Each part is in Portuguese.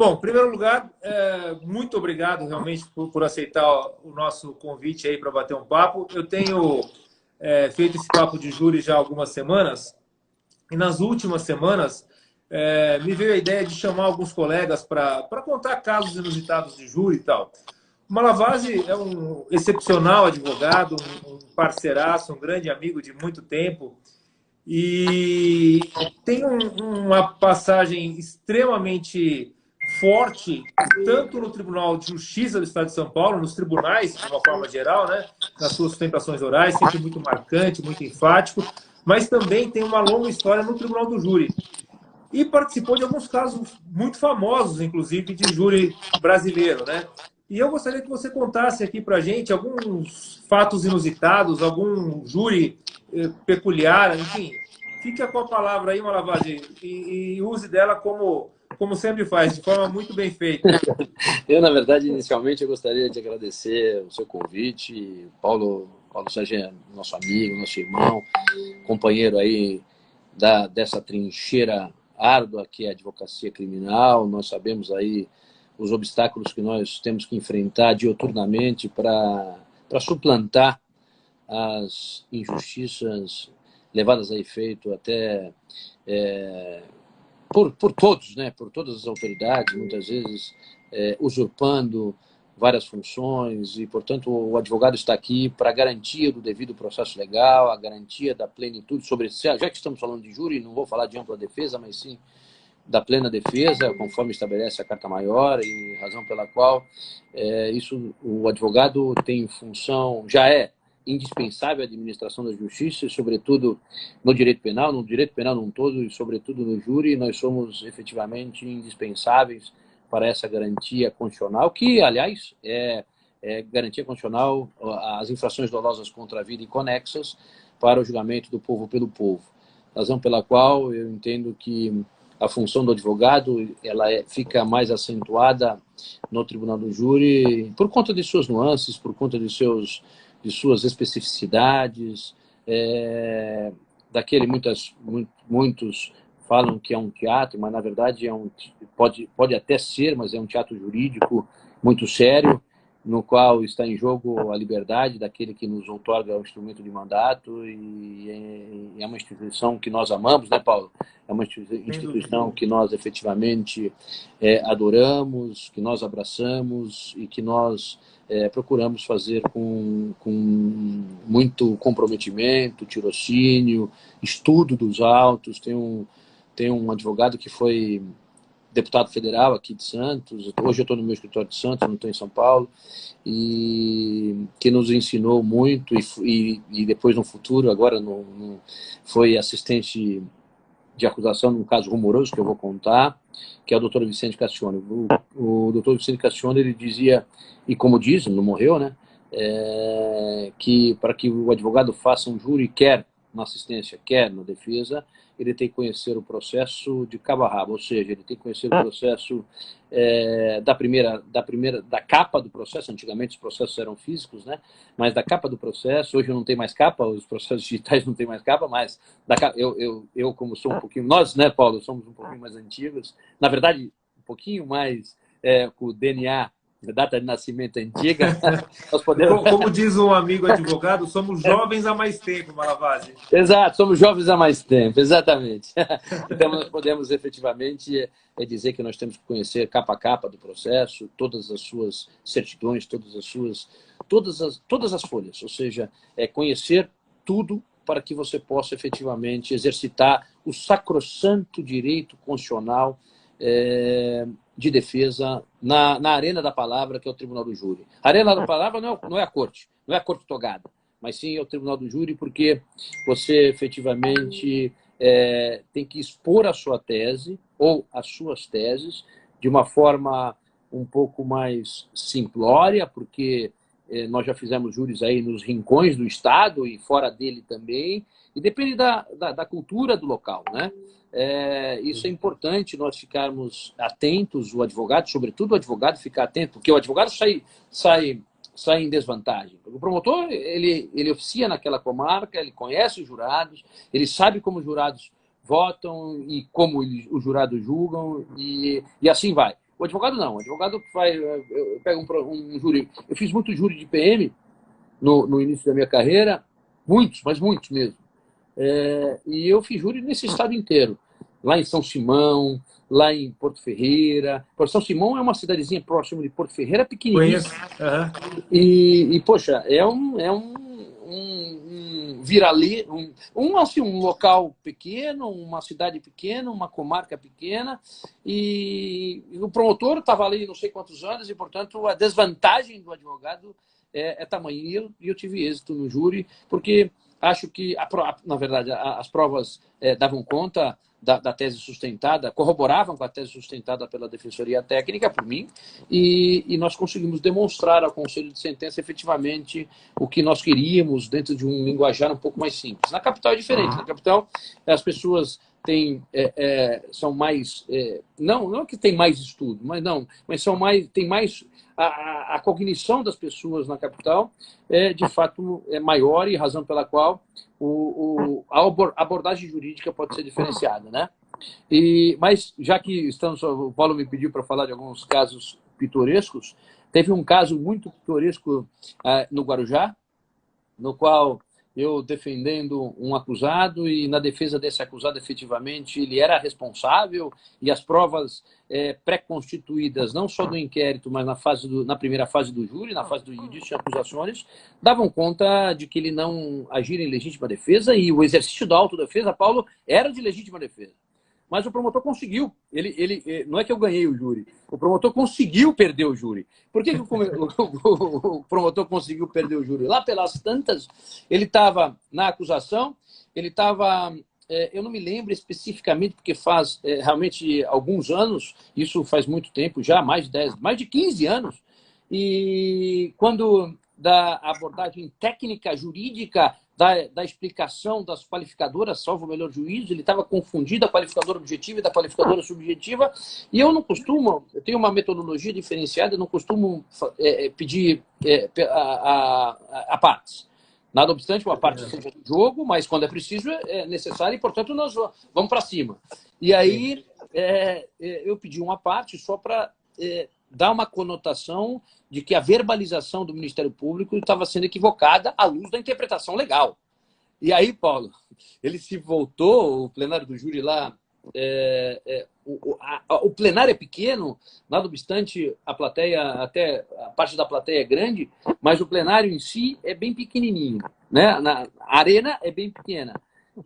Bom, em primeiro lugar, muito obrigado realmente por aceitar o nosso convite aí para bater um papo. Eu tenho feito esse papo de júri já há algumas semanas e nas últimas semanas me veio a ideia de chamar alguns colegas para contar casos inusitados de júri e tal. O Malavasi é um excepcional advogado, um parceiraço, um grande amigo de muito tempo e tem uma passagem extremamente forte, tanto no Tribunal de Justiça do Estado de São Paulo, nos tribunais, de uma forma geral, né, nas suas sustentações orais, sempre muito marcante, muito enfático, mas também tem uma longa história no Tribunal do Júri. E participou de alguns casos muito famosos, inclusive, de júri brasileiro, né? E eu gostaria que você contasse aqui para a gente alguns fatos inusitados, algum júri peculiar, enfim. Fique com a palavra aí, Malavasi, e use dela como sempre faz, de forma muito bem feita. Eu, na verdade, inicialmente, eu gostaria de agradecer o seu convite. Paulo Sérgio é nosso amigo, nosso irmão, companheiro aí dessa trincheira árdua que é a advocacia criminal. Nós sabemos aí os obstáculos que nós temos que enfrentar diuturnamente para suplantar as injustiças levadas a efeito até por todos, né? Por todas as autoridades, muitas vezes usurpando várias funções e, portanto, o advogado está aqui para a garantia do devido processo legal, a garantia da plenitude sobre... Já que estamos falando de júri, não vou falar de ampla defesa, mas sim da plena defesa, conforme estabelece a Carta Maior, e razão pela qual isso o advogado tem função, já é indispensável à administração da justiça, e sobretudo no direito penal num todo, e sobretudo no júri, nós somos efetivamente indispensáveis para essa garantia constitucional, que, aliás, é garantia constitucional às infrações dolosas contra a vida e conexas para o julgamento do povo pelo povo. Razão pela qual eu entendo que a função do advogado fica mais acentuada no Tribunal do Júri por conta de suas nuances, por conta de suas especificidades, muitos falam que é um teatro, mas na verdade pode até ser, mas é um teatro jurídico muito sério, no qual está em jogo a liberdade daquele que nos outorga o instrumento de mandato, e é uma instituição que nós amamos, né, Paulo? É uma instituição que nós efetivamente adoramos, que nós abraçamos e que nós procuramos fazer com muito comprometimento, tirocínio, estudo dos autos. Tem um advogado que foi deputado federal aqui de Santos, hoje eu estou no meu escritório de Santos, não estou em São Paulo, e que nos ensinou muito, e depois no futuro, agora foi assistente de acusação num caso rumoroso que eu vou contar, que é o doutor Vicente Castione. O doutor Vicente Castione, ele dizia, e como diz, não morreu, né, que para que o advogado faça um júri, quer na assistência, quer na defesa, ele tem que conhecer o processo de cabo a rabo, ou seja, ele tem que conhecer o processo da capa do processo. Antigamente os processos eram físicos, né? Mas da capa do processo, hoje não tem mais capa, os processos digitais não tem mais capa, mas eu como sou um pouquinho, nós, né, Paulo, somos um pouquinho mais antigos, na verdade, um pouquinho mais com o DNA, data de nascimento antiga, nós podemos... Como diz um amigo advogado, somos jovens há mais tempo, Malavasi. Exato, somos jovens há mais tempo, exatamente. Então, nós podemos efetivamente dizer que nós temos que conhecer capa a capa do processo, todas as suas certidões, todas as folhas, ou seja, conhecer tudo para que você possa efetivamente exercitar o sacrossanto direito constitucional de defesa na arena da palavra, que é o Tribunal do Júri. A arena da palavra não é a corte togada, mas sim é o Tribunal do Júri, porque você efetivamente tem que expor a sua tese ou as suas teses de uma forma um pouco mais simplória, porque nós já fizemos júris aí nos rincões do Estado e fora dele também, e depende da cultura do local, né? Isso é importante, nós ficarmos atentos, o advogado, sobretudo o advogado, ficar atento, porque o advogado sai em desvantagem. O promotor, ele oficia naquela comarca, ele conhece os jurados, ele sabe como os jurados votam e como os jurados julgam, e assim vai. O advogado não. O advogado faz... Eu pego um júri... Eu fiz muito júri de PM no início da minha carreira. Muitos, mas muitos mesmo. E eu fiz júri nesse estado inteiro. Lá em São Simão, lá em Porto Ferreira. São Simão é uma cidadezinha próxima de Porto Ferreira, pequenininha. Poxa, é um viraleiro, assim, um local pequeno, uma cidade pequena, uma comarca pequena, e o promotor estava ali não sei quantos anos, e, portanto, a desvantagem do advogado é tamanho. E eu tive êxito no júri, porque acho que, na verdade, as provas davam conta da tese sustentada, corroboravam com a tese sustentada pela Defensoria Técnica, por mim, e nós conseguimos demonstrar ao Conselho de Sentença efetivamente o que nós queríamos dentro de um linguajar um pouco mais simples. Na capital é diferente. Na capital, as pessoas são mais... não que tem mais estudo, mas tem mais... A cognição das pessoas na capital de fato, é maior, e razão pela qual a abordagem jurídica pode ser diferenciada, né? Mas, já que o Paulo me pediu para falar de alguns casos pitorescos, teve um caso muito pitoresco no Guarujá, no qual eu defendendo um acusado, e na defesa desse acusado, efetivamente, ele era responsável, e as provas pré-constituídas, não só do inquérito, mas na primeira fase do júri, na fase do indício de acusações, davam conta de que ele não agira em legítima defesa, e o exercício da autodefesa, Paulo, era de legítima defesa. Mas o promotor conseguiu. Não é que eu ganhei o júri. O promotor conseguiu perder o júri. Por que o promotor conseguiu perder o júri? Lá pelas tantas, ele estava na acusação, ele estava... eu não me lembro especificamente, porque faz realmente alguns anos, isso faz muito tempo já, mais de 15 anos, e quando da abordagem técnica, jurídica, da explicação das qualificadoras, salvo o melhor juízo, ele estava confundido a qualificadora objetiva e da qualificadora subjetiva, e eu não costumo, eu tenho uma metodologia diferenciada, eu não costumo pedir a partes. Nada obstante, uma parte seja do jogo, mas quando é preciso, é necessário, e, portanto, nós vamos para cima. E aí, eu pedi uma parte só para dar uma conotação de que a verbalização do Ministério Público estava sendo equivocada à luz da interpretação legal. E aí, Paulo, ele se voltou, o plenário do júri lá, o plenário é pequeno, nada obstante, a plateia, até a parte da plateia é grande, mas o plenário em si é bem pequenininho, né? A arena é bem pequena.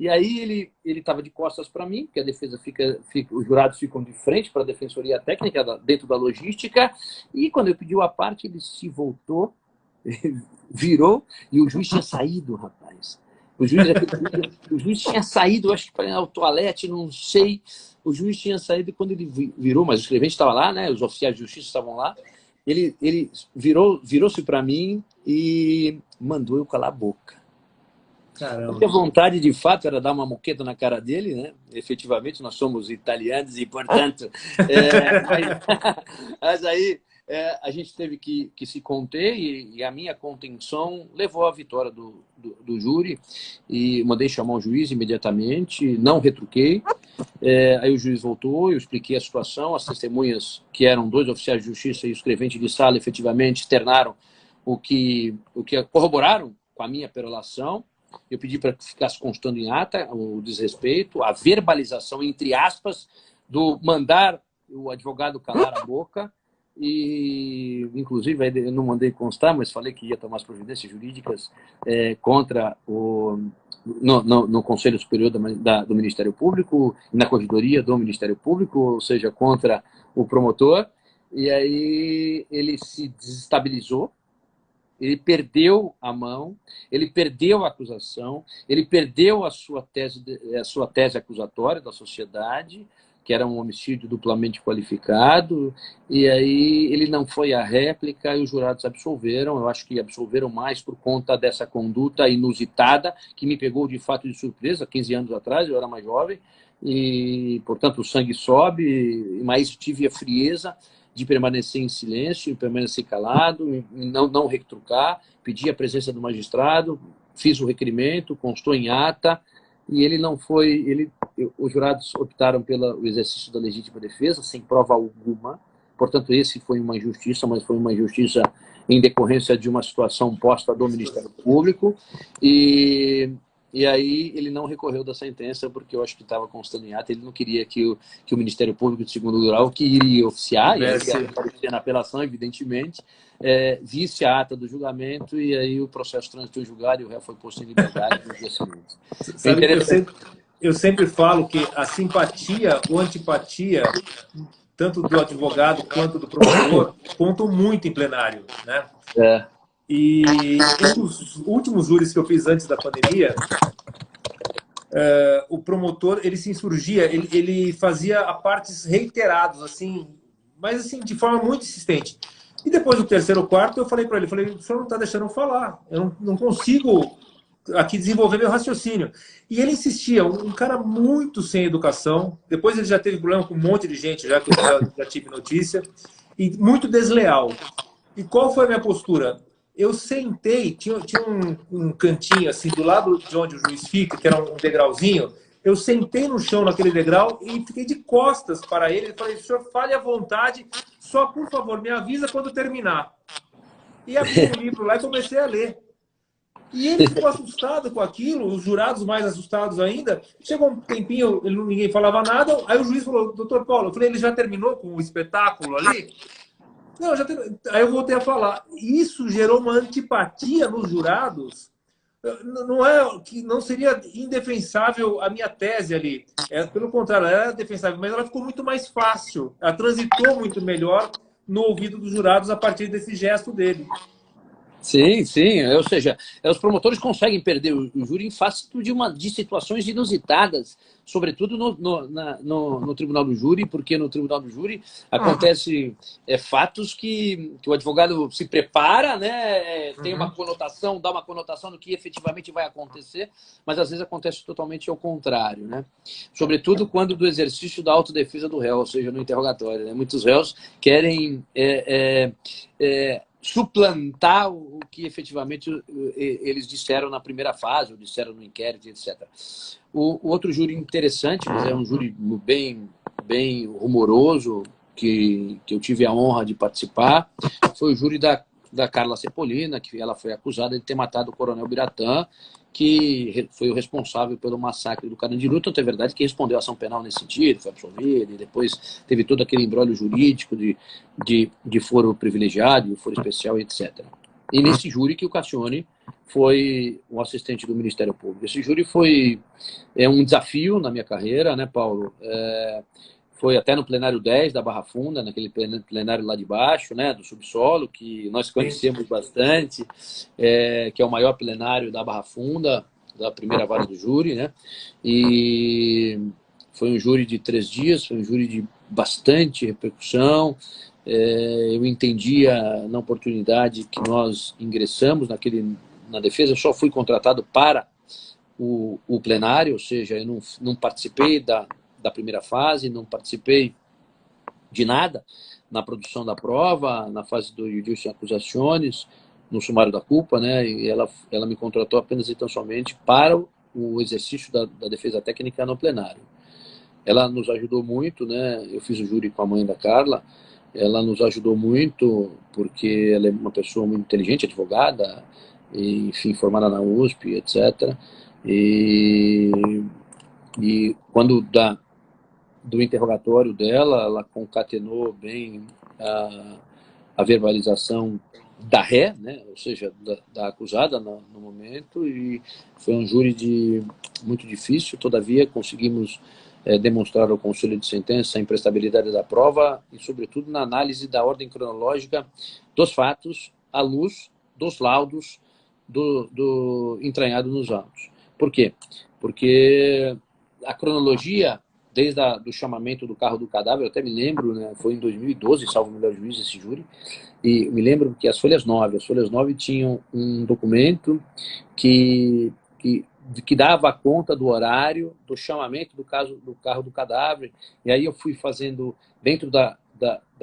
E aí ele estava de costas para mim, porque a defesa os jurados ficam de frente para a Defensoria Técnica, dentro da logística, e quando eu pedi a parte, ele se voltou, virou, e o juiz tinha saído, rapaz. O juiz tinha saído, acho que para ir ao toalete, não sei. O juiz tinha saído, e quando ele virou, mas o escrevente estava lá, né? Os oficiais de justiça estavam lá. Ele virou-se para mim e mandou eu calar a boca. Caramba. Porque a vontade, de fato, era dar uma moqueta na cara dele, né? Efetivamente, nós somos italianos e, portanto... mas aí a gente teve que se conter, e a minha contenção levou à vitória do júri, e mandei chamar o juiz imediatamente, não retruquei. Aí o juiz voltou, eu expliquei a situação, as testemunhas, que eram 2 oficiais de justiça e o escrevente de sala, efetivamente externaram o que corroboraram com a minha perolação. Eu pedi para que ficasse constando em ata o desrespeito, a verbalização, entre aspas, do mandar o advogado calar a boca, e, inclusive, eu não mandei constar, mas falei que ia tomar as providências jurídicas contra no Conselho Superior do Ministério Público, na Corregedoria do Ministério Público, ou seja, contra o promotor. E aí ele se desestabilizou, ele perdeu a mão, ele perdeu a acusação, ele perdeu a sua tese acusatória da sociedade, que era um homicídio duplamente qualificado, e aí ele não foi à réplica, e os jurados absolveram. Eu acho que absolveram mais por conta dessa conduta inusitada, que me pegou de fato de surpresa, 15 anos atrás, eu era mais jovem, e, portanto, o sangue sobe, mas tive a frieza de permanecer em silêncio, permanecer calado, não retrucar, pedi a presença do magistrado, fiz o requerimento, constou em ata, e ele não foi... Os jurados optaram pelo exercício da legítima defesa, sem prova alguma, Portanto, esse foi uma injustiça, mas foi uma injustiça em decorrência de uma situação posta do Ministério Público. E aí ele não recorreu da sentença, porque eu acho que estava constando em ato, ele não queria que o Ministério Público de segundo grau, que iria oficiar, e aí ia aparecer na apelação, evidentemente, visse a ata do julgamento, e aí o processo transitou em julgado e o réu foi posto em liberdade no dia seguinte. Sabe, eu sempre falo que a simpatia ou antipatia, tanto do advogado quanto do promotor, contam muito em plenário, né? E um dos últimos júris que eu fiz antes da pandemia, o promotor, ele se insurgia, ele fazia a partes reiterados, assim, mas assim, de forma muito insistente. E depois do terceiro ou quarto, eu falei para ele, o senhor não está deixando eu falar, eu não consigo aqui desenvolver meu raciocínio. E ele insistia, um cara muito sem educação, depois ele já teve problema com um monte de gente, já que eu já tive notícia, e muito desleal. E qual foi a minha postura? Eu sentei, tinha um cantinho assim, do lado de onde o juiz fica, que era um degrauzinho, eu sentei no chão naquele degrau e fiquei de costas para ele e falei, senhor, fale à vontade, só por favor, me avisa quando terminar. E abri um livro lá e comecei a ler. E ele ficou assustado com aquilo, os jurados mais assustados ainda. Chegou um tempinho, ninguém falava nada, aí o juiz falou, doutor Paulo, eu falei, ele já terminou com o espetáculo ali? Não, já tem... Aí eu voltei a falar. Isso gerou uma antipatia nos jurados. Não é que não seria indefensável a minha tese ali. Pelo contrário, ela era defensável, mas ela ficou muito mais fácil. Ela transitou muito melhor no ouvido dos jurados a partir desse gesto dele. Sim, sim. Ou seja, os promotores conseguem perder o júri em face de situações inusitadas, sobretudo no tribunal do júri, porque no tribunal do júri acontece fatos que o advogado se prepara, né, tem uma conotação, dá uma conotação do que efetivamente vai acontecer, mas às vezes acontece totalmente ao contrário, né? Sobretudo quando do exercício da autodefesa do réu, ou seja, no interrogatório, né? Muitos réus querem suplantar o que efetivamente eles disseram na primeira fase, ou disseram no inquérito, etc. O outro júri interessante, mas é um júri bem rumoroso, que eu tive a honra de participar, foi o júri da Carla Sepolina, que ela foi acusada de ter matado o coronel Biratã, que foi o responsável pelo massacre do Carandiru. Tanto é verdade que respondeu a ação penal nesse sentido, foi absolvido, e depois teve todo aquele imbróglio jurídico de foro privilegiado, de foro especial, etc. E nesse júri que o Cassione foi o assistente do Ministério Público. Esse júri foi um desafio na minha carreira, né, Paulo? Foi até no plenário 10 da Barra Funda, naquele plenário lá de baixo, né, do subsolo, que nós conhecemos bastante, que é o maior plenário da Barra Funda, da primeira vara do júri, né? E foi um júri de 3 dias, foi um júri de bastante repercussão. Eu entendia na oportunidade que nós ingressamos na defesa, eu só fui contratado para o plenário, ou seja, eu não participei da primeira fase, não participei de nada na produção da prova, na fase do judício acusações, no sumário da culpa, né? E ela me contratou apenas e tão somente para o exercício da defesa técnica no plenário. Ela nos ajudou muito, né? Eu fiz o júri com a mãe da Carla, ela nos ajudou muito porque ela é uma pessoa muito inteligente, advogada, e, enfim, formada na USP, etc. E quando do interrogatório dela, ela concatenou bem a verbalização da ré, né? Ou seja, da acusada no momento, e foi um júri muito difícil. Todavia conseguimos demonstrar ao conselho de sentença a imprestabilidade da prova e, sobretudo, na análise da ordem cronológica dos fatos à luz dos laudos do entranhado nos autos. Por quê? Porque a cronologia, desde do chamamento do carro do cadáver, eu até me lembro, né, foi em 2012, salvo o melhor juízo, esse júri, e me lembro que as folhas 9 tinham um documento que dava conta do horário do chamamento do carro do cadáver, e aí eu fui fazendo, dentro da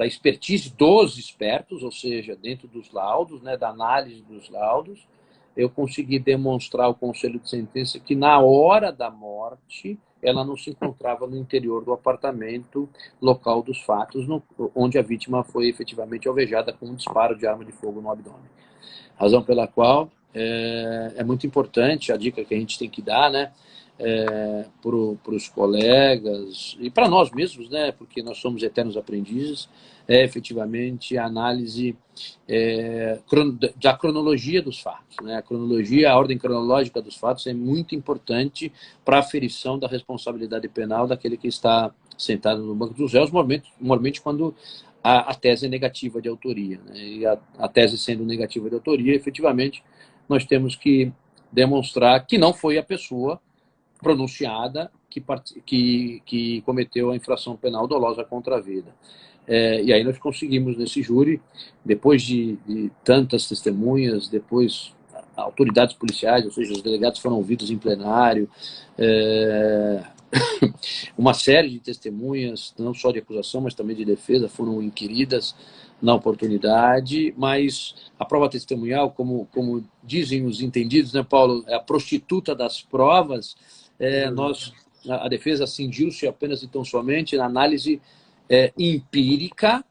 expertise dos espertos, ou seja, dentro dos laudos, né, da análise dos laudos, eu consegui demonstrar ao conselho de sentença que na hora da morte ela não se encontrava no interior do apartamento local dos fatos, onde a vítima foi efetivamente alvejada com um disparo de arma de fogo no abdômen. Razão pela qual é muito importante a dica que a gente tem que dar, né, para os colegas e para nós mesmos, né, porque nós somos eternos aprendizes, efetivamente a análise da cronologia dos fatos, né? A cronologia, a ordem cronológica dos fatos é muito importante para a aferição da responsabilidade penal daquele que está sentado no banco dos réus, normalmente quando a tese é negativa de autoria, né? E a tese sendo negativa de autoria, efetivamente, nós temos que demonstrar que não foi a pessoa pronunciada que cometeu a infração penal dolosa contra a vida. E aí nós conseguimos nesse júri, depois de tantas testemunhas, depois autoridades policiais, ou seja, os delegados foram ouvidos em plenário, uma série de testemunhas, não só de acusação, mas também de defesa, foram inquiridas na oportunidade, mas a prova testemunhal, como dizem os entendidos, né, Paulo, é a prostituta das provas. A defesa cingiu-se apenas e tão somente na análise empírica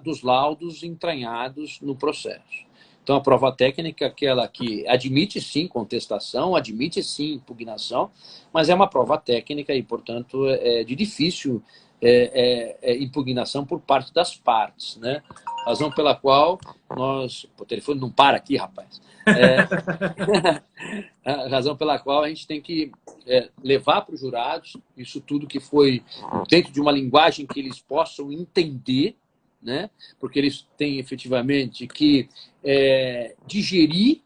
dos laudos entranhados no processo. Então, a prova técnica é aquela que admite, sim, contestação, admite, sim, impugnação, mas é uma prova técnica e, portanto, de difícil impugnação por parte das partes, né? Razão pela qual nós... O telefone não para aqui, rapaz. A razão pela qual a gente tem que levar para os jurados isso tudo que foi dentro de uma linguagem que eles possam entender, né? Porque eles têm efetivamente que digerir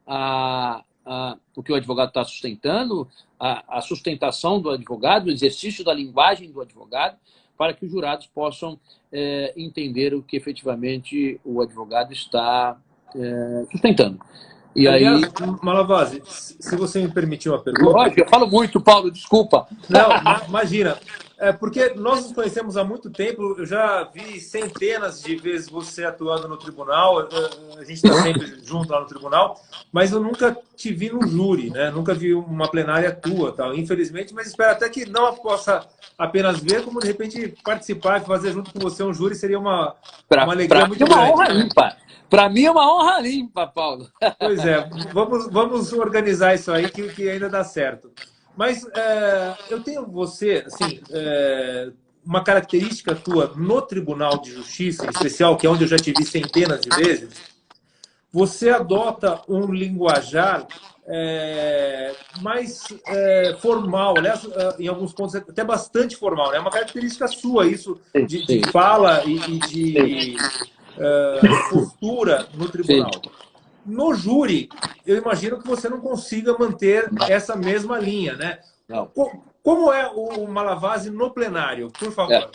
o que o advogado está sustentando, a sustentação do advogado, o exercício da linguagem do advogado, para que os jurados possam entender o que efetivamente o advogado está sustentando. E aliás, aí... Malavasi, se você me permitir uma pergunta... Lógico, eu falo muito, Paulo, desculpa. Não, imagina. Porque nós nos conhecemos há muito tempo, eu já vi centenas de vezes você atuando no tribunal, a gente está sempre junto lá no tribunal, mas eu nunca te vi no júri, né? Nunca vi uma plenária tua, tal, infelizmente, mas espero até que não possa apenas ver, como de repente participar e fazer junto com você um júri seria uma alegria muito grande. Uma honra ímpar. Para mim é uma honra limpa, Paulo. Pois é, vamos organizar isso aí que ainda dá certo. Mas eu tenho você, assim, uma característica tua no Tribunal de Justiça, em especial, que é onde eu já te vi centenas de vezes, você adota um linguajar mais formal, aliás, em alguns pontos até bastante formal, né? É uma característica sua, isso de fala e de postura no tribunal. Sim. No júri, eu imagino que você não consiga manter essa mesma linha, né? Não. Como é o Malavasi no plenário? Por favor.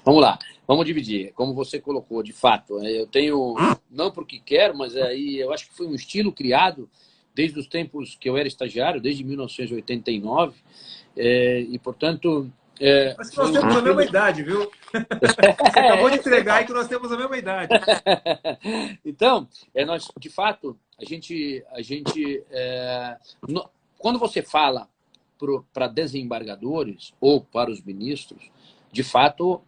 Vamos lá, vamos dividir. Como você colocou, de fato, eu tenho, não porque quero, mas aí eu acho que foi um estilo criado desde os tempos que eu era estagiário, desde 1989, e, portanto... Mas nós temos a mesma idade, viu? Você acabou de entregar aí que nós temos a mesma idade. Então, nós, de fato, quando você fala para desembargadores ou para os ministros, de fato,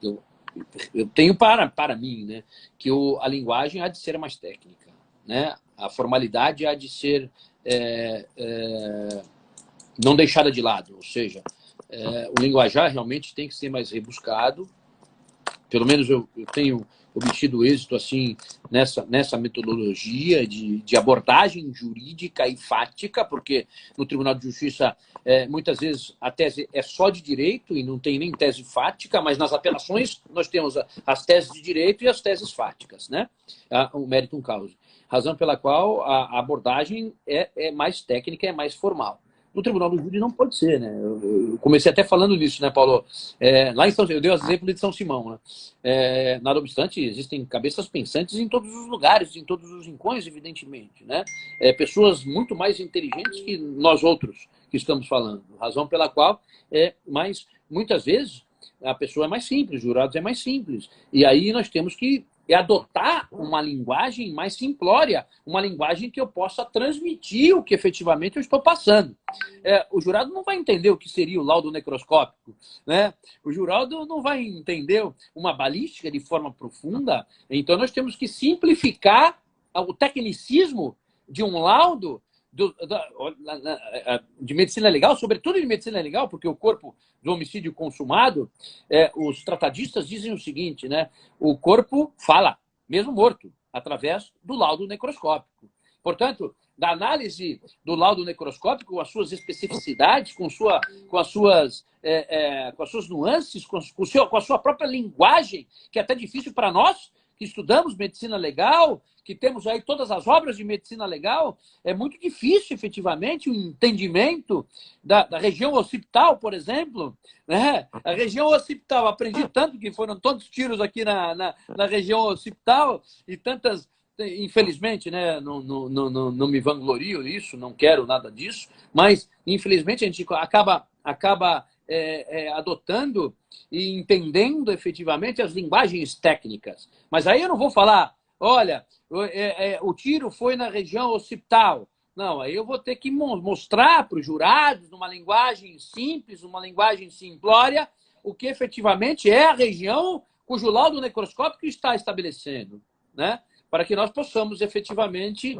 eu tenho para mim, né, que a linguagem há de ser mais técnica, né? A formalidade há de ser não deixada de lado, ou seja, o linguajar realmente tem que ser mais rebuscado. Pelo menos eu tenho obtido êxito assim nessa metodologia de abordagem jurídica e fática, porque no Tribunal de Justiça muitas vezes a tese é só de direito e não tem nem tese fática, mas nas apelações nós temos as teses de direito e as teses fáticas, né? O meritum causa. Razão pela qual a abordagem é mais técnica, é mais formal. No Tribunal do Júri não pode ser, né? Eu comecei até falando nisso, né, Paulo? Lá em eu dei o exemplo de São Simão, né? Nada obstante, existem cabeças pensantes em todos os lugares, em todos os rincões, evidentemente, né? Pessoas muito mais inteligentes que nós outros que estamos falando. Razão pela qual, mas muitas vezes a pessoa é mais simples, os jurados é mais simples. E aí nós temos que é adotar uma linguagem mais simplória, uma linguagem que eu possa transmitir o que efetivamente eu estou passando. O jurado não vai entender o que seria o laudo necroscópico, né? O jurado não vai entender uma balística de forma profunda. Então, nós temos que simplificar o tecnicismo de um laudo de medicina legal, sobretudo de medicina legal, porque o corpo do homicídio consumado, os tratadistas dizem o seguinte, né? O corpo fala, mesmo morto, através do laudo necroscópico. Portanto, da análise do laudo necroscópico, com as suas especificidades, com as suas nuances, com a sua própria linguagem, que é até difícil para nós, que estudamos medicina legal, que temos aí todas as obras de medicina legal, é muito difícil, efetivamente, o entendimento da região occipital, por exemplo. Né? A região occipital, aprendi tanto que foram tantos tiros aqui na região occipital e tantas... Infelizmente, né, não me vanglorio isso, não quero nada disso, mas, infelizmente, a gente acaba adotando e entendendo efetivamente as linguagens técnicas. Mas aí eu não vou falar, olha, o tiro foi na região occipital. Não, aí eu vou ter que mostrar para os jurados, numa linguagem simples, numa linguagem simplória, o que efetivamente é a região cujo laudo necroscópico está estabelecendo, né? Para que nós possamos efetivamente,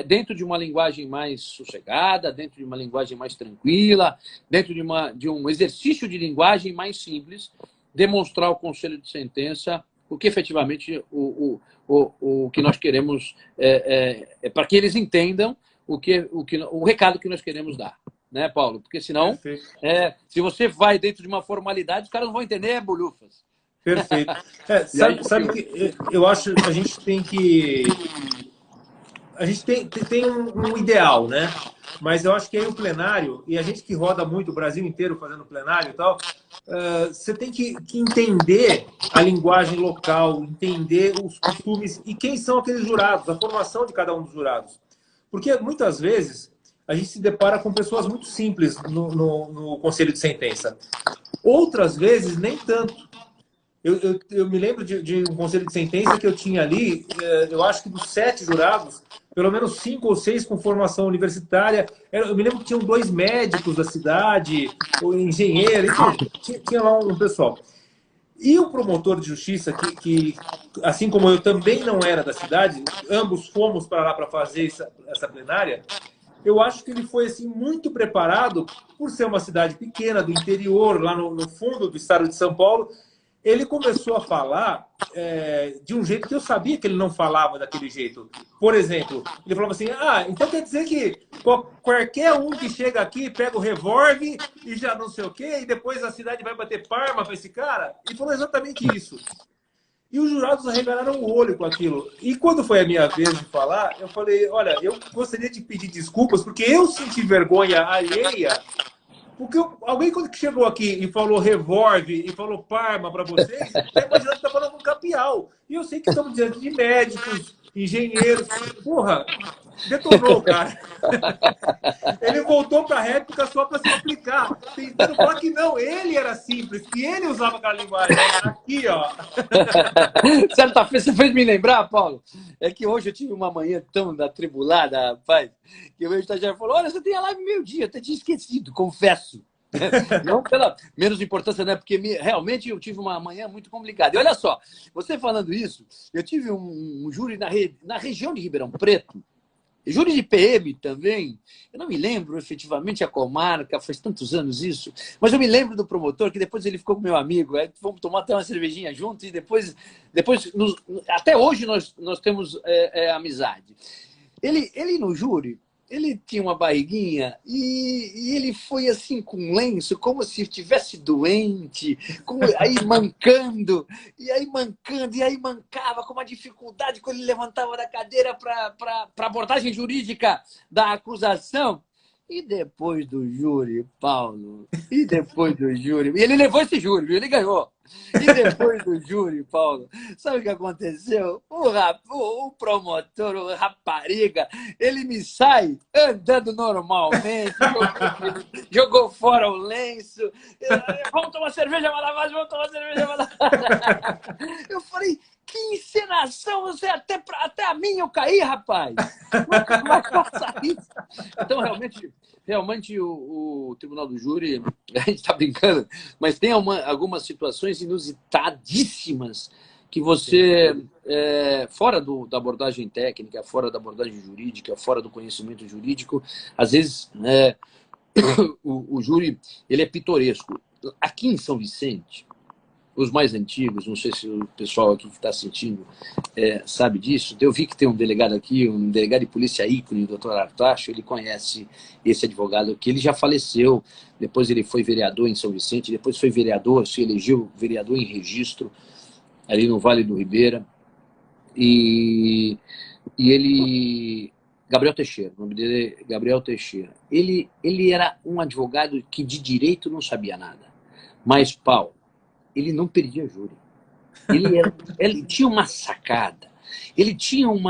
dentro de uma linguagem mais sossegada, dentro de uma linguagem mais tranquila, dentro de um exercício de linguagem mais simples, demonstrar ao conselho de sentença o que efetivamente o que nós queremos, para que eles entendam o recado que nós queremos dar. Né, Paulo? Porque senão, se você vai dentro de uma formalidade, os caras não vão entender, bolhufas. Perfeito. Sabe que eu acho que a gente tem que... A gente tem um ideal, né? Mas eu acho que aí o plenário, e a gente que roda muito o Brasil inteiro fazendo plenário e tal, você tem que entender a linguagem local, entender os costumes e quem são aqueles jurados, a formação de cada um dos jurados. Porque muitas vezes a gente se depara com pessoas muito simples no conselho de sentença. Outras vezes, nem tanto. Eu me lembro de um conselho de sentença que eu tinha ali, eu acho que dos 7 jurados, pelo menos 5 ou 6 com formação universitária. Eu me lembro que tinham 2 médicos da cidade, ou engenheiro, tinha lá um pessoal. E o promotor de justiça, que assim como eu também não era da cidade, ambos fomos para lá para fazer essa plenária, eu acho que ele foi assim, muito preparado, por ser uma cidade pequena, do interior, lá no fundo do estado de São Paulo. Ele começou a falar de um jeito que eu sabia que ele não falava daquele jeito. Por exemplo, ele falava assim, então quer dizer que qualquer um que chega aqui pega o revólver e já não sei o quê, e depois a cidade vai bater palma para esse cara? E falou exatamente isso. E os jurados arregalaram o olho com aquilo. E quando foi a minha vez de falar, eu falei, olha, eu gostaria de pedir desculpas, porque eu senti vergonha alheia. Porque alguém quando chegou aqui e falou revólver e falou Parma para vocês, está imaginando que está falando com capial. E eu sei que estamos diante de médicos, engenheiros. Porra, detonou, cara. Ele voltou para a réplica só para se aplicar. Tentando falar que não, ele era simples, que ele usava aquela linguagem. Aqui, ó. Certa vez, você fez me lembrar, Paulo, é que hoje eu tive uma manhã tão atribulada, rapaz, que o meu estagiário falou, olha, você tem a live meio-dia, eu até tinha esquecido, confesso. Não pela menos importância, né? Porque realmente eu tive uma manhã muito complicada. E olha só, você falando isso, eu tive um júri na região de Ribeirão Preto, júri de PM também. Eu não me lembro efetivamente a comarca, faz tantos anos isso, mas eu me lembro do promotor, que depois ele ficou com meu amigo, fomos tomar até uma cervejinha juntos e depois até hoje nós temos amizade. Ele no júri, ele tinha uma barriguinha e ele foi assim com um lenço, como se estivesse doente, aí mancando, e aí mancava com uma dificuldade quando ele levantava da cadeira para abordagem jurídica da acusação. E depois do júri, Paulo, e ele levou esse júri, viu? Ele ganhou. E depois do júri, Paulo, sabe o que aconteceu? O promotor, o rapariga, ele me sai andando normalmente, jogou fora o lenço, vamos tomar cerveja, Malavaz, vamos tomar cerveja, Malavaz. Eu falei, que acusação, você até a mim eu caí, rapaz. Nunca mais faça isso. Então, realmente o Tribunal do Júri, a gente está brincando, mas tem algumas situações inusitadíssimas que você, fora da abordagem técnica, fora da abordagem jurídica, fora do conhecimento jurídico, às vezes o júri ele é pitoresco. Aqui em São Vicente, os mais antigos, não sei se o pessoal aqui que está assistindo sabe disso, eu vi que tem um delegado aqui, um delegado de polícia ícone, o doutor Artacho, ele conhece esse advogado que ele já faleceu, depois ele foi vereador em São Vicente, depois foi vereador, se elegeu vereador em registro, ali no Vale do Ribeira, e ele... Gabriel Teixeira, o nome dele é Gabriel Teixeira. Ele era um advogado que de direito não sabia nada, mas, Paulo, ele não perdia júri. Ele tinha uma sacada, ele tinha um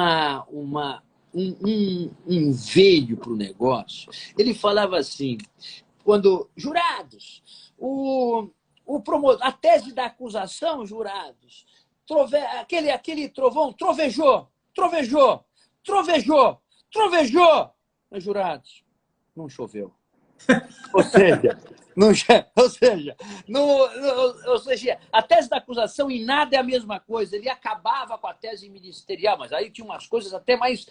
veio para o negócio. Ele falava assim, quando, jurados, a tese da acusação, jurados, aquele trovão trovejou, mas, jurados, não choveu. Ou seja, a tese da acusação em nada é a mesma coisa. Ele acabava com a tese ministerial, mas aí tinha umas coisas até mais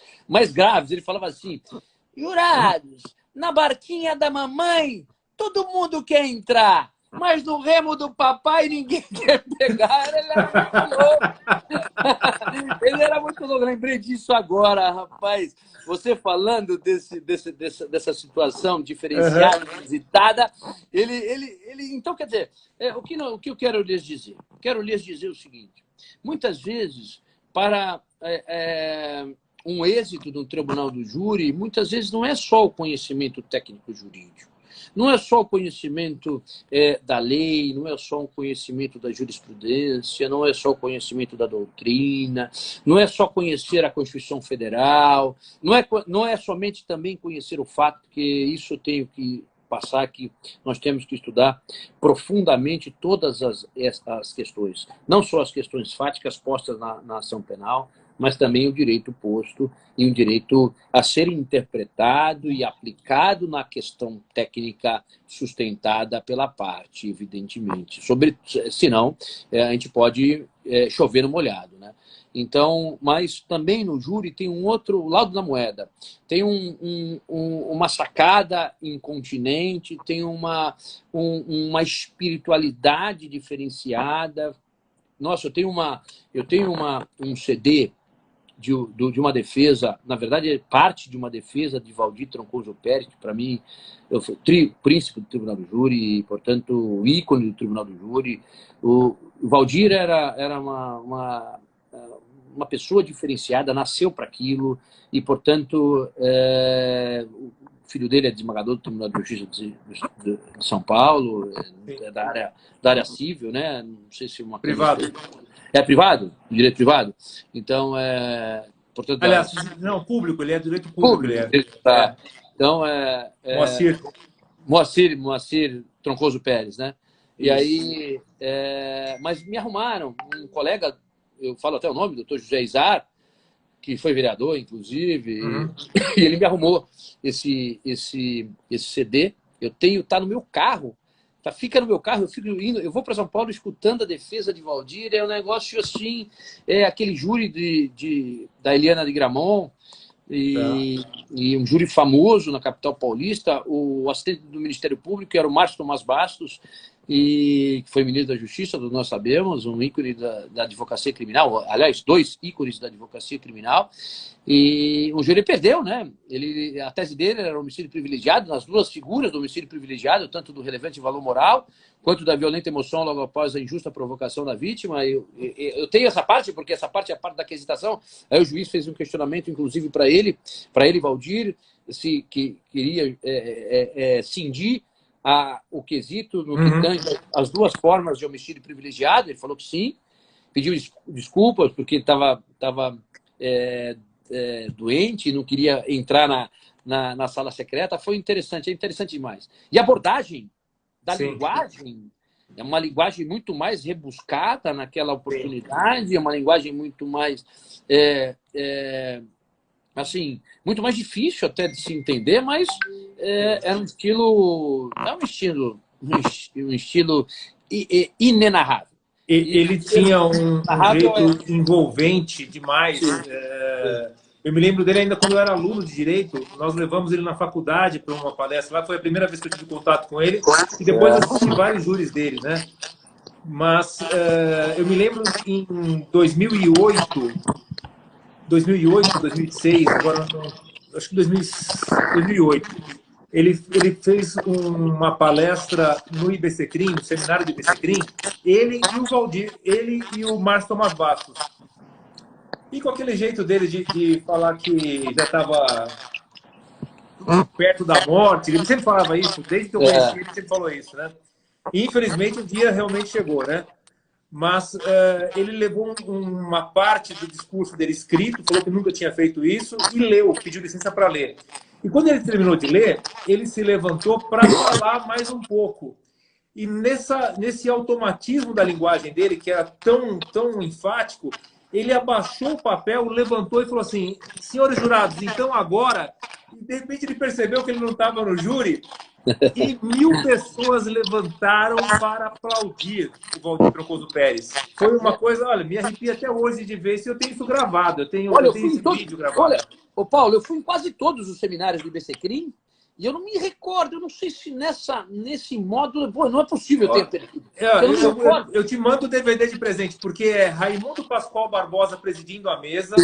graves. Ele falava assim, jurados, na barquinha da mamãe, todo mundo quer entrar, mas no remo do papai ninguém quer pegar. Ele era muito louco. Ele era muito louco. Lembrei disso agora, rapaz. Você falando dessa situação diferenciada, inusitada, então, quer dizer, o que eu quero lhes dizer? Quero lhes dizer o seguinte, muitas vezes, para um êxito do Tribunal do Júri, muitas vezes não é só o conhecimento técnico-jurídico, não é só o conhecimento da lei, não é só o conhecimento da jurisprudência, não é só o conhecimento da doutrina, não é só conhecer a Constituição Federal, não é somente também conhecer o fato, que isso eu tenho que passar, que nós temos que estudar profundamente todas as questões, não só as questões fáticas postas na ação penal, mas também o direito posto e o direito a ser interpretado e aplicado na questão técnica sustentada pela parte, evidentemente. Senão, a gente pode chover no molhado, né? Então, mas também no júri tem um outro lado da moeda. Tem uma sacada incontinente, tem uma espiritualidade diferenciada. Nossa, eu tenho um CD de uma defesa, na verdade é parte de uma defesa de Valdir Troncoso Pérez, que para mim eu fui príncipe do Tribunal do Júri, e, portanto, o ícone do Tribunal do Júri. O Valdir era uma pessoa diferenciada, nasceu para aquilo, e, portanto, o filho dele é desembargador do Tribunal de Justiça de São Paulo, da área civil, né? Não sei se uma privado. É privado? Direito privado? Então, portanto... Aliás, não, público, ele é direito público. Tá. Então, Moacir Troncoso Pérez, né? E aí, mas me arrumaram um colega, eu falo até o nome, doutor José Izar, que foi vereador, inclusive, e ele me arrumou esse CD. Tá no meu carro. Fica no meu carro, eu vou para São Paulo escutando a defesa de Valdir, é um negócio assim, aquele júri da Eliana de Gramont, e um júri famoso na capital paulista, o assistente do Ministério Público era o Márcio Tomás Bastos, que foi ministro da Justiça, nós sabemos, um ícone da advocacia criminal, aliás, 2 ícones da advocacia criminal, e o júri perdeu, né? A tese dele era homicídio privilegiado, nas 2 figuras do homicídio privilegiado, tanto do relevante valor moral, quanto da violenta emoção logo após a injusta provocação da vítima. Eu tenho essa parte, porque essa parte é a parte da aquisitação. Aí o juiz fez um questionamento, inclusive, para ele, Valdir, se queria cindir o quesito no que tange as 2 formas de homicídio privilegiado. Ele falou que sim, pediu desculpas porque estava doente, não queria entrar na sala secreta. Foi interessante, é interessante demais. E a abordagem da linguagem É uma linguagem muito mais rebuscada naquela oportunidade, é uma linguagem muito mais, assim, muito mais difícil até de se entender, mas é um estilo, é um estilo inenarrável. Ele tinha um Narrável jeito envolvente demais. Eu me lembro dele ainda quando eu era aluno de Direito. Nós levamos ele na faculdade para uma palestra lá. Foi a primeira vez que eu tive contato com ele. E depois assisti vários júris dele, né? Mas eu me lembro em 2008, 2006, agora acho que 2008. Ele fez uma palestra no IBCCRIM, no seminário do IBCCRIM, ele e o Valdir, ele e o Márcio Tomás Bastos. E com aquele jeito dele de falar que já estava perto da morte, ele sempre falava isso, desde que eu conheci ele sempre falou isso, né? E infelizmente o dia realmente chegou, né? Mas ele levou uma parte do discurso dele escrito, falou que nunca tinha feito isso, e leu, pediu licença para ler. E quando ele terminou de ler, ele se levantou para falar mais um pouco. E nesse automatismo da linguagem dele, que era tão enfático, ele abaixou o papel, levantou e falou assim: senhores jurados, então agora... E de repente ele percebeu que ele não estava no júri, e 1000 pessoas levantaram para aplaudir o Valdir Troncoso Pérez. Foi uma coisa, olha, me arrepia até hoje de ver isso. Eu tenho isso gravado, eu tenho esse vídeo gravado. Olha, ô Paulo, eu fui em quase todos os seminários do IBCCRIM e eu não me recordo, eu não sei se nesse módulo... Pô, não é possível ter perdido. Eu te mando o DVD de presente, porque é Raimundo Pascoal Barbosa presidindo a mesa.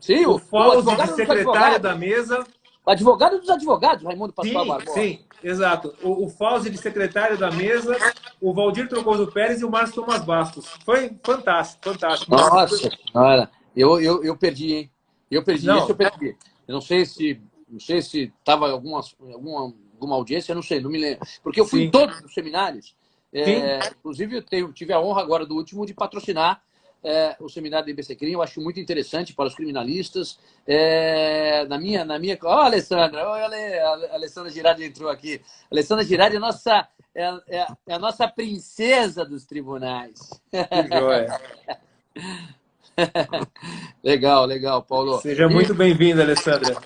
Sim, o Fausto de secretário da mesa. O advogado dos advogados, Raimundo Pascoal Barbosa. Sim, exato. O Fausto de secretário da mesa, o Valdir Troncoso Pérez e o Márcio Tomás Bastos. Foi fantástico, fantástico. Nossa, olha, eu perdi, hein? Eu perdi isso, eu perdi. Eu não sei se estava alguma audiência, eu não sei, não me lembro. Porque eu fui em todos os seminários. Inclusive, eu tive a honra agora do último de patrocinar o seminário do IBCCRIM. Eu acho muito interessante para os criminalistas. Na minha... Ó, Alessandra! Olha, a Alessandra Girardi entrou aqui. A Alessandra Girardi é a nossa princesa dos tribunais. Que joia! Legal, Paulo. Seja muito bem-vinda, Alessandra.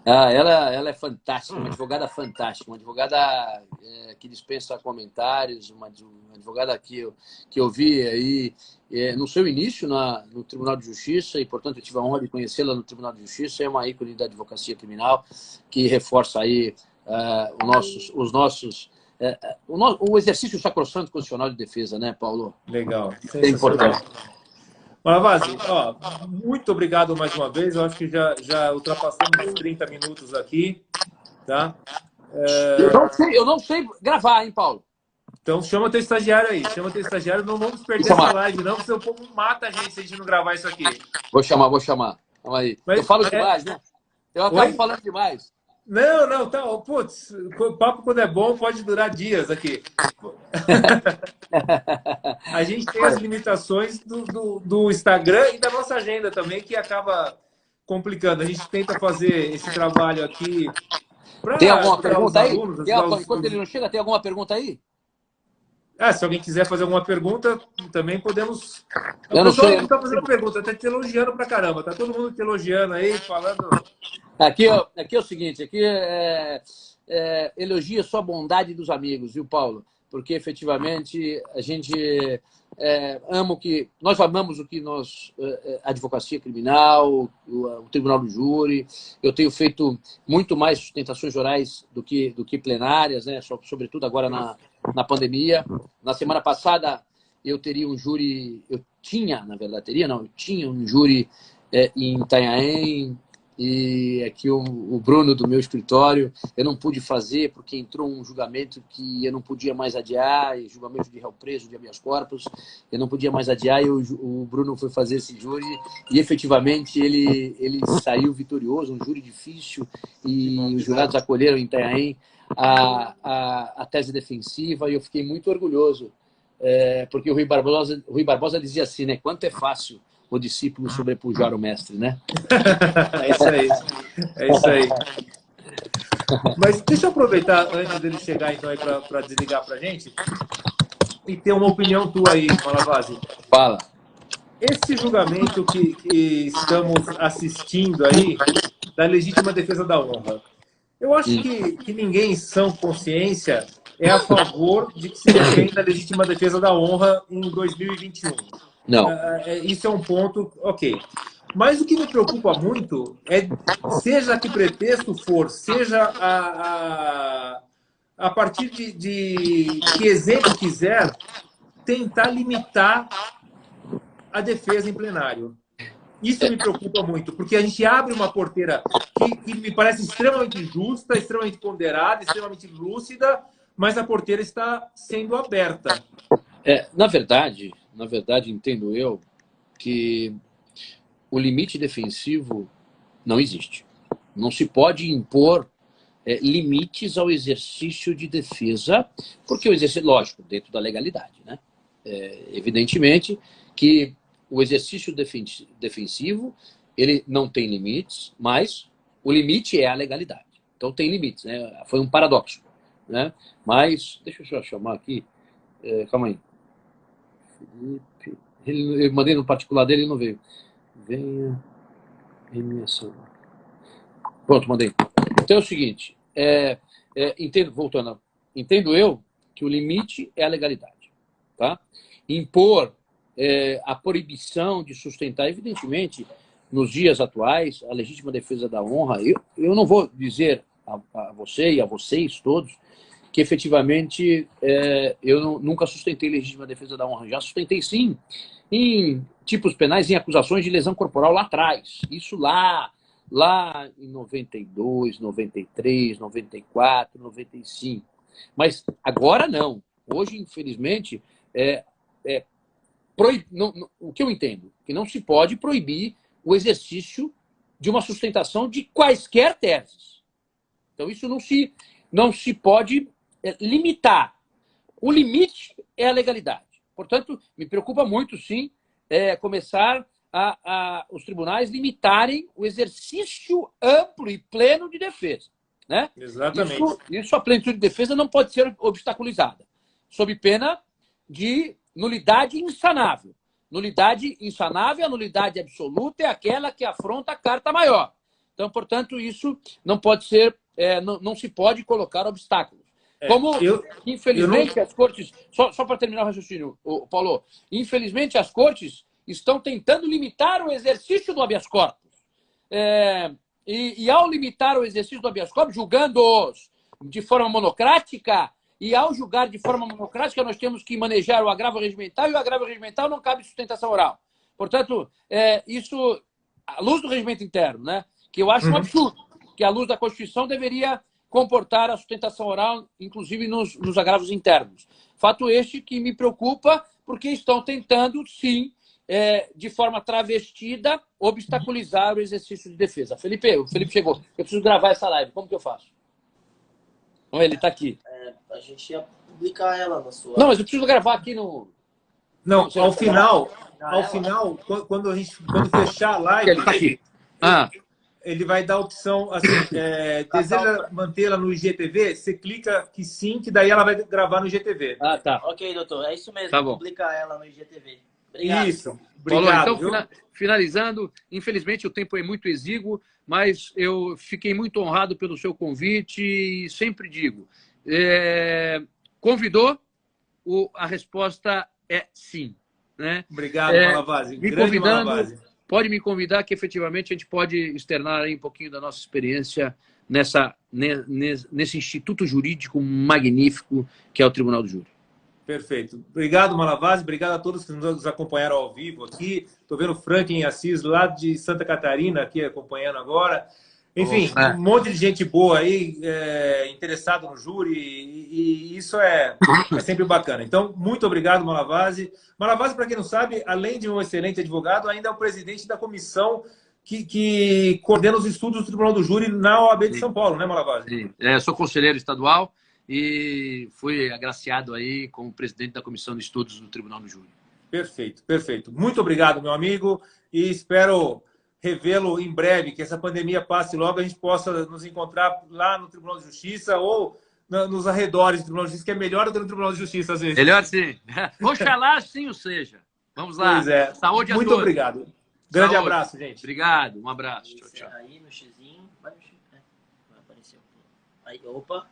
Ela é fantástica, uma advogada fantástica, uma advogada que dispensa comentários, uma advogada que eu vi aí no seu início no Tribunal de Justiça, e, portanto, eu tive a honra de conhecê-la no Tribunal de Justiça. É uma ícone da advocacia criminal que reforça aí o exercício sacrossanto constitucional de defesa, né, Paulo? Legal. É importante. Malavasi, muito obrigado mais uma vez. Eu acho que já ultrapassamos os 30 minutos aqui. Tá? Eu não sei gravar, hein, Paulo? Então chama teu estagiário aí. Chama teu estagiário. Não vamos perder essa live, não, porque o povo mata a gente se a gente não gravar isso aqui. Vou chamar. Calma aí. Mas, eu falo demais, né? Eu acabo falando demais. Não, tá. Putz, o papo quando é bom pode durar dias aqui. A gente tem as limitações do Instagram e da nossa agenda também, que acaba complicando. A gente tenta fazer esse trabalho aqui para tem alguma pergunta aí? Enquanto ele não chega, tem alguma pergunta aí? Se alguém quiser fazer alguma pergunta, também podemos... Eu não sei. Não está fazendo pergunta, está te elogiando pra caramba. Tá todo mundo te elogiando aí, falando... Aqui é o seguinte, aqui elogia só a bondade dos amigos, viu, Paulo? Porque, efetivamente, a gente nós amamos o que a advocacia criminal, o Tribunal do Júri. Eu tenho feito muito mais sustentações orais do que plenárias, né? Sobretudo agora na pandemia. Na semana passada, eu tinha um júri em Itanhaém. E aqui o Bruno, do meu escritório, eu não pude fazer porque entrou um julgamento que eu não podia mais adiar, julgamento de réu preso, de habeas corpus, eu não podia mais adiar, e o Bruno foi fazer esse júri e efetivamente ele saiu vitorioso, um júri difícil, e os jurados acolheram em Itanhaém a tese defensiva, e eu fiquei muito orgulhoso, porque o Rui Barbosa dizia assim, né, quanto é fácil o discípulo sobrepujar o mestre, né? É isso aí. Mas deixa eu aproveitar, antes dele chegar então aí para desligar para a gente, e ter uma opinião tua aí, Malavasi. Fala. Esse julgamento que estamos assistindo aí, da legítima defesa da honra, eu acho que ninguém em sã consciência é a favor de que se defenda a legítima defesa da honra em 2021. Não. Isso é um ponto, ok. Mas o que me preocupa muito é, seja que pretexto for, seja a partir de que exemplo quiser, tentar limitar a defesa em plenário. Isso me preocupa muito, porque a gente abre uma porteira que me parece extremamente justa, extremamente ponderada, extremamente lúcida, mas a porteira está sendo aberta. Na verdade, entendo eu que o limite defensivo não existe. Não se pode impor limites ao exercício de defesa, porque o exercício, lógico, dentro da legalidade, né? Evidentemente que o exercício defensivo ele não tem limites, mas o limite é a legalidade. Então tem limites, né? Foi um paradoxo, né? Mas deixa eu só chamar aqui, calma aí. Felipe, eu mandei no particular dele e não veio. Venha em minha sala. Pronto, mandei. Então é o seguinte, entendo eu que o limite é a legalidade, tá? Impor a proibição de sustentar, evidentemente, nos dias atuais, a legítima defesa da honra, eu não vou dizer a você e a vocês todos que efetivamente eu nunca sustentei legítima defesa da honra. Já sustentei sim, em tipos penais, em acusações de lesão corporal lá atrás. Isso lá em 92, 93, 94, 95. Mas agora não. Hoje, infelizmente, o que eu entendo? Que não se pode proibir o exercício de uma sustentação de quaisquer teses. Então, isso não se pode limitar. O limite é a legalidade. Portanto, me preocupa muito, sim, começar os tribunais limitarem o exercício amplo e pleno de defesa. Né? Exatamente. Isso, a plenitude de defesa não pode ser obstaculizada, sob pena de nulidade insanável. Nulidade insanável, a nulidade absoluta é aquela que afronta a carta maior. Então, portanto, isso não pode ser, não se pode colocar obstáculos. Como, infelizmente, as cortes... Só para terminar o raciocínio, Paulo, infelizmente as cortes estão tentando limitar o exercício do habeas corpus. E ao limitar o exercício do habeas corpus, julgando-os de forma monocrática, e ao julgar de forma monocrática, nós temos que manejar o agravo regimental, e o agravo regimental não cabe sustentação oral. Portanto, isso, à luz do regimento interno, né, que eu acho um absurdo, que à luz da Constituição deveria comportar a sustentação oral, inclusive nos agravos internos. Fato este que me preocupa, porque estão tentando, sim, de forma travestida, obstaculizar o exercício de defesa. O Felipe chegou. Eu preciso gravar essa live. Como que eu faço? Ele está aqui. A gente ia publicar ela na sua... Não, mas eu preciso gravar aqui no... Não, ao final, quando fechar a live... Ele está aqui. Ele vai dar a opção, assim, deseja mantê-la no IGTV? Você clica que sim, que daí ela vai gravar no IGTV. Tá. Ok, doutor. É isso mesmo. Tá bom. Publicar ela no IGTV. Obrigado. Isso. Obrigado. Então, finalizando, infelizmente o tempo é muito exíguo, mas eu fiquei muito honrado pelo seu convite e sempre digo, convidou, a resposta é sim. Né? Obrigado, Malavasi. Grande Malavasi. Pode me convidar que efetivamente a gente pode externar aí um pouquinho da nossa experiência nesse instituto jurídico magnífico que é o Tribunal do Júri. Perfeito. Obrigado, Malavasi. Obrigado a todos que nos acompanharam ao vivo aqui. Estou vendo o Franklin Assis, lá de Santa Catarina, aqui acompanhando agora. Enfim, um monte de gente boa aí, interessado no júri, e isso é sempre bacana. Então, muito obrigado, Malavasi. Malavasi, para quem não sabe, além de um excelente advogado, ainda é o presidente da comissão que coordena os estudos do Tribunal do Júri na OAB de São Paulo, né, Malavasi? Sim. Sou conselheiro estadual e fui agraciado aí como presidente da comissão de estudos do Tribunal do Júri. Perfeito, perfeito. Muito obrigado, meu amigo, e espero revê-lo em breve, que essa pandemia passe logo, a gente possa nos encontrar lá no Tribunal de Justiça ou nos arredores do Tribunal de Justiça, que é melhor do que no Tribunal de Justiça, às vezes. Melhor sim. Oxalá sim o seja. Vamos lá. Pois é. Saúde a Muito todos. obrigado. Grande Saúde. abraço, gente. Obrigado. Um abraço. Tchau, tchau. Aí no xizinho. Vai aparecer. Aí, opa.